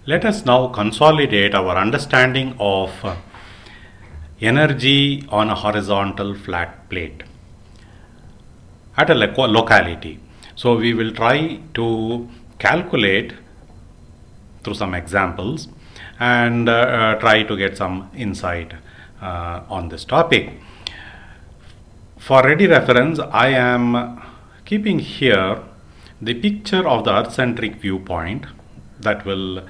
Let us now consolidate our understanding of energy on a horizontal flat plate at a locality. So we will try to calculate through some examples and try to get some insight on this topic. For ready reference, I am keeping here the picture of the earth-centric viewpoint that will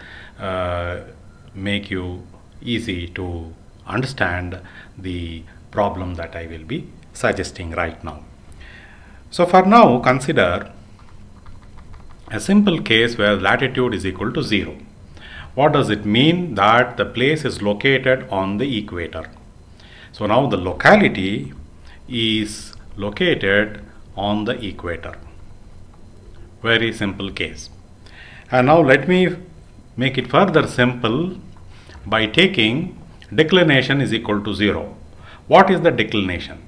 make you easy to understand the problem that I will be suggesting right now. So for now, consider a simple case where latitude is equal to 0. What does it mean? That the place is located on the equator. So now the locality is located on the equator. Very simple case. And now let me make it further simple by taking declination is equal to 0. What is the declination?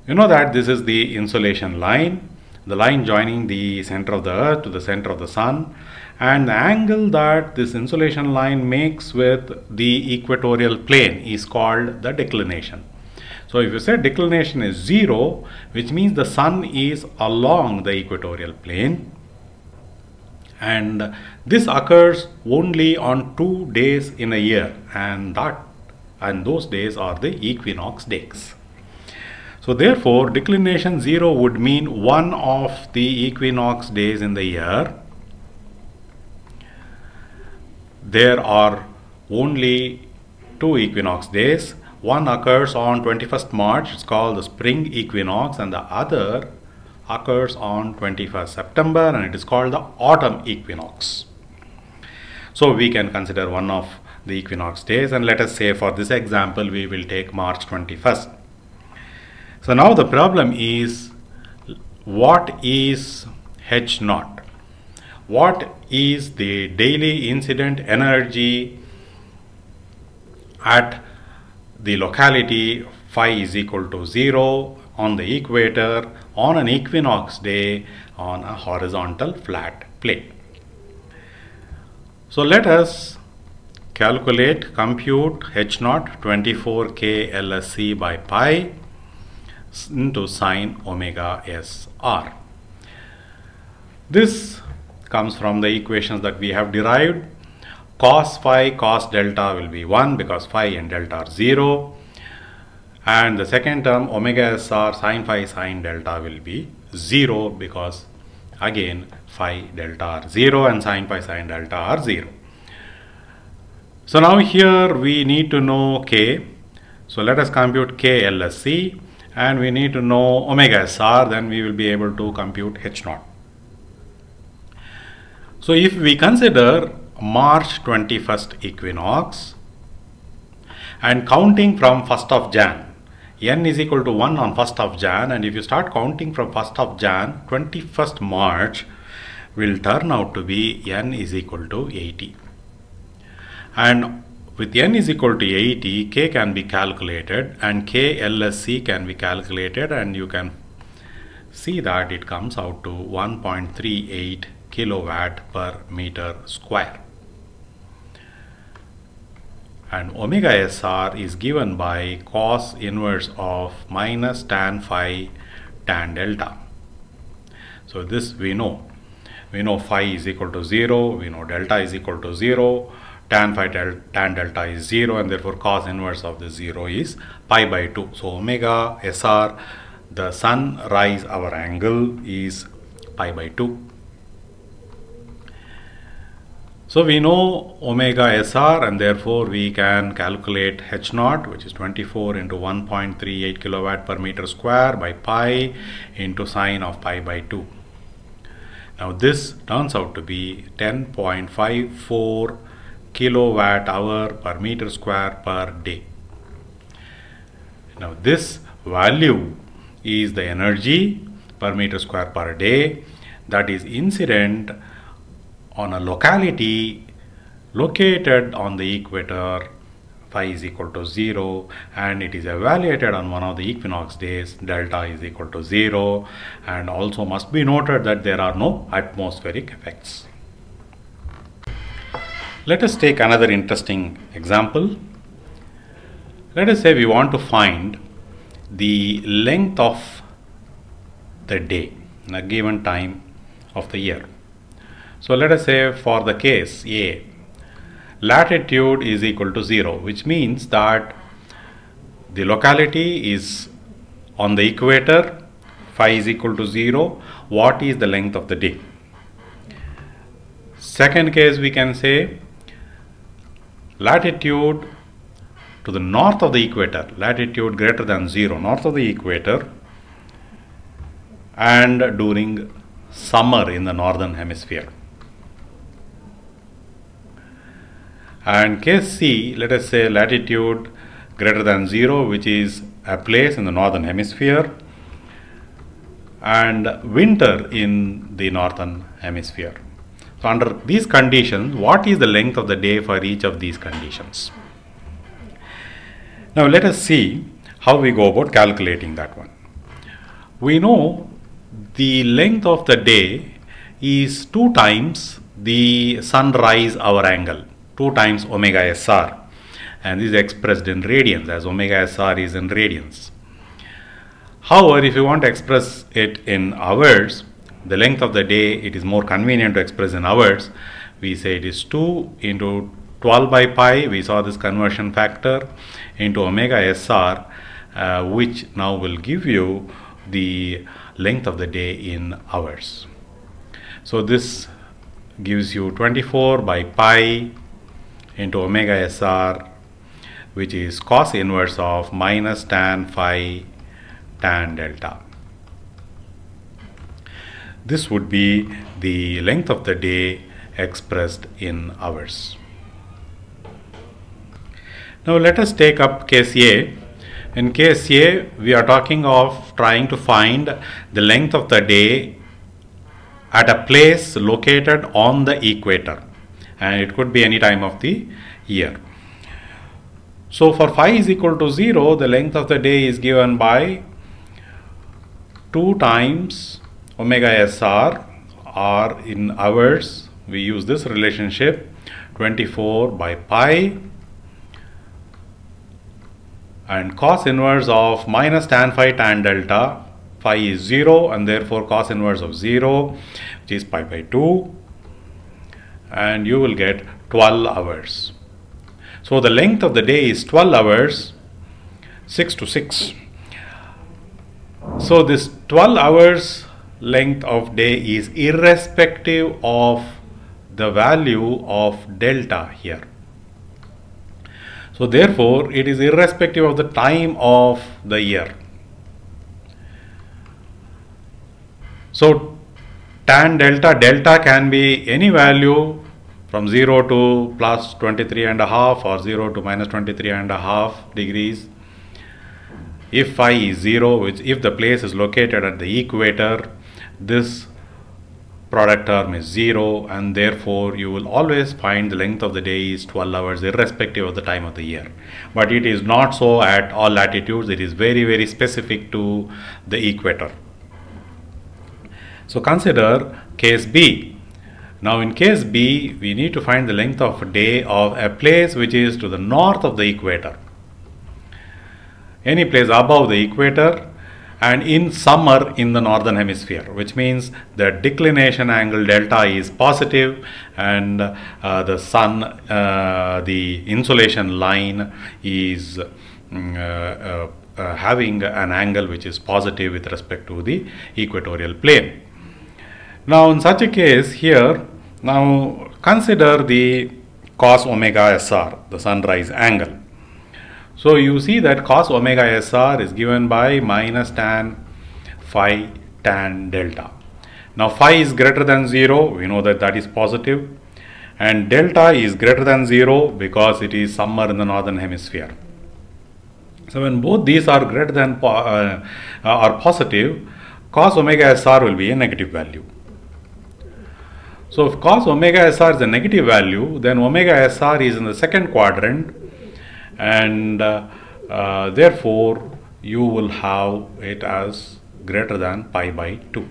You know that this is the insolation line, the line joining the center of the earth to the center of the sun, and the angle that this insolation line makes with the equatorial plane is called the declination. So if you say declination is 0, which means the sun is along the equatorial plane, and this occurs only on 2 days in a year, and those days are the equinox days. So therefore declination 0 would mean one of the equinox days in the year. There are only 2 equinox days. One occurs on 21st March, it's called the spring equinox, and the other occurs on 21st September, and it is called the autumn equinox. So we can consider one of the equinox days, and let us say for this example we will take March 21st. So now the problem is, what is H naught? What is the daily incident energy at the locality phi is equal to 0 on the equator on an equinox day on a horizontal flat plate? So let us compute H naught 24k LSC by pi into sine omega s r. This comes from the equations that we have derived. Cos phi cos delta will be 1 because phi and delta are 0, and the second term omega sr sin phi sin delta will be 0 because again phi delta are 0 and sin phi sin delta are 0. So now here we need to know k. So let us compute k LSC, and we need to know omega sr, then we will be able to compute H naught. So if we consider March 21st equinox and counting from 1st of Jan, n is equal to 1 on 1st of Jan, and if you start counting from 1st of Jan, 21st March will turn out to be n is equal to 80. And with n is equal to 80, k can be calculated and k LSC can be calculated, and you can see that it comes out to 1.38 kilowatt per meter square. And omega SR is given by cos inverse of minus tan phi tan delta. So this we know. We know phi is equal to 0, we know delta is equal to 0, tan phi tan delta is 0, and therefore cos inverse of the 0 is pi by 2. So omega SR, the sunrise hour angle, is pi by 2. So we know omega SR, and therefore we can calculate H naught, which is 24 into 1.38 kilowatt per meter square by pi into sine of pi by 2. Now this turns out to be 10.54 kilowatt hour per meter square per day. Now this value is the energy per meter square per day that is incident on a locality located on the equator. Phi is equal to 0, and it is evaluated on one of the equinox days. Delta is equal to 0, and also must be noted that there are no atmospheric effects. Let us take another interesting example. Let us say we want to find the length of the day in a given time of the year. So let us say for the case A, latitude is equal to 0, which means that the locality is on the equator, phi is equal to 0. What is the length of the day? Second case, we can say latitude to the north of the equator, latitude greater than 0, north of the equator, and during summer in the northern hemisphere. And case C, let us say latitude greater than 0, which is a place in the northern hemisphere, and winter in the northern hemisphere. So under these conditions, what is the length of the day for each of these conditions? Now let us see how we go about calculating that one. We know the length of the day is 2 times the sunrise hour angle, 2 times omega SR, and this is expressed in radians, as omega SR is in radians. However, if you want to express it in hours, the length of the day, it is more convenient to express in hours. We say it is 2 into 12 by pi, we saw this conversion factor, into omega SR, which now will give you the length of the day in hours. So this gives you 24 by pi into omega SR, which is cos inverse of minus tan phi tan delta. This would be the length of the day expressed in hours. Now let us take up case A. In case A, we are talking of trying to find the length of the day at a place located on the equator, and it could be any time of the year. So for phi is equal to 0, the length of the day is given by 2 times omega SR, or in hours we use this relationship 24 by pi, and cos inverse of minus tan phi tan delta. Phi is 0 and therefore cos inverse of 0, which is pi by 2, and you will get 12 hours. So the length of the day is 12 hours, 6 to 6. So this 12 hours length of day is irrespective of the value of delta here. So therefore it is irrespective of the time of the year. So tan delta can be any value from 0 to plus 23.5 or 0 to minus 23.5 degrees. If phi is 0, which if the place is located at the equator, this product term is 0, and therefore you will always find the length of the day is 12 hours irrespective of the time of the year. But it is not so at all latitudes. It is very, very specific to the equator. So consider case B. Now in case B, we need to find the length of a day of a place which is to the north of the equator. Any place above the equator, and in summer in the northern hemisphere, which means the declination angle delta is positive, and the sun, the insolation line is having an angle which is positive with respect to the equatorial plane. Now in such a case here, now consider the cos omega SR, the sunrise angle. So you see that cos omega SR is given by minus tan phi tan delta. Now phi is greater than 0, we know that that is positive, and delta is greater than 0 because it is summer in the northern hemisphere. So when both these are greater than are positive, cos omega SR will be a negative value. So if cos omega SR is a negative value, then omega SR is in the second quadrant, and therefore you will have it as greater than pi by 2.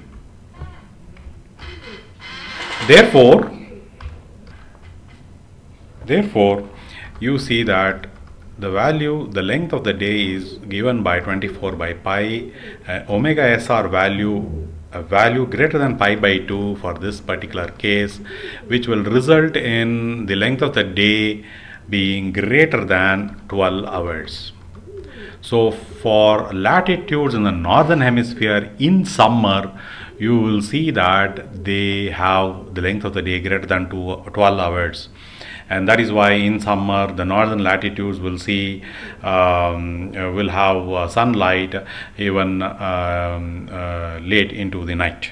Therefore, you see that the length of the day is given by 24 by pi. Omega SR value, a value greater than pi by 2 for this particular case, which will result in the length of the day being greater than 12 hours. So for latitudes in the northern hemisphere in summer, you will see that they have the length of the day greater than 12 hours. And that is why in summer the northern latitudes will see will have sunlight even late into the night.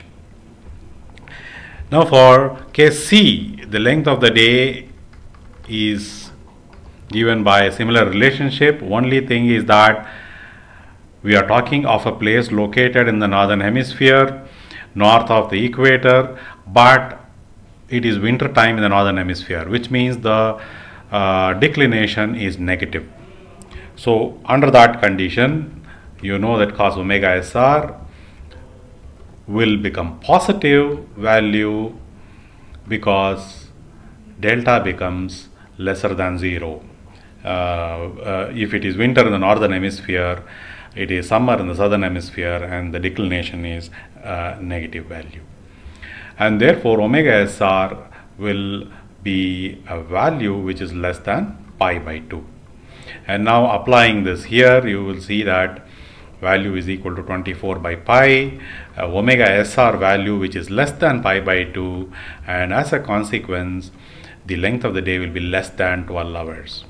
Now for case C, the length of the day is given by a similar relationship. Only thing is that we are talking of a place located in the northern hemisphere, north of the equator, but it is winter time in the northern hemisphere, which means the declination is negative. So under that condition, you know that cos omega SR will become positive value because delta becomes lesser than 0. If it is winter in the northern hemisphere, it is summer in the southern hemisphere, and the declination is negative value. And therefore omega SR will be a value which is less than pi by 2. And now applying this here, you will see that value is equal to 24 by pi, omega SR value which is less than pi by 2, and as a consequence the length of the day will be less than 12 hours.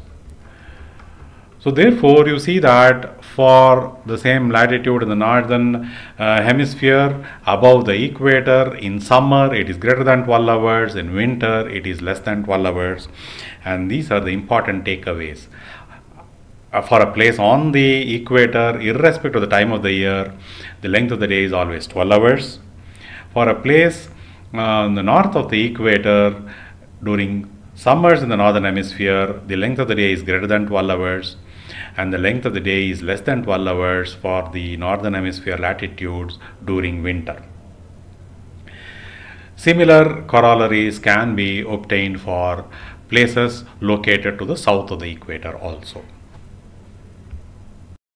So therefore you see that for the same latitude in the northern hemisphere above the equator, in summer it is greater than 12 hours, in winter it is less than 12 hours, and these are the important takeaways. For a place on the equator, irrespective of the time of the year, the length of the day is always 12 hours. For a place in the north of the equator, during summers in the northern hemisphere, the length of the day is greater than 12 hours, and the length of the day is less than 12 hours for the northern hemisphere latitudes during winter. Similar corollaries can be obtained for places located to the south of the equator also.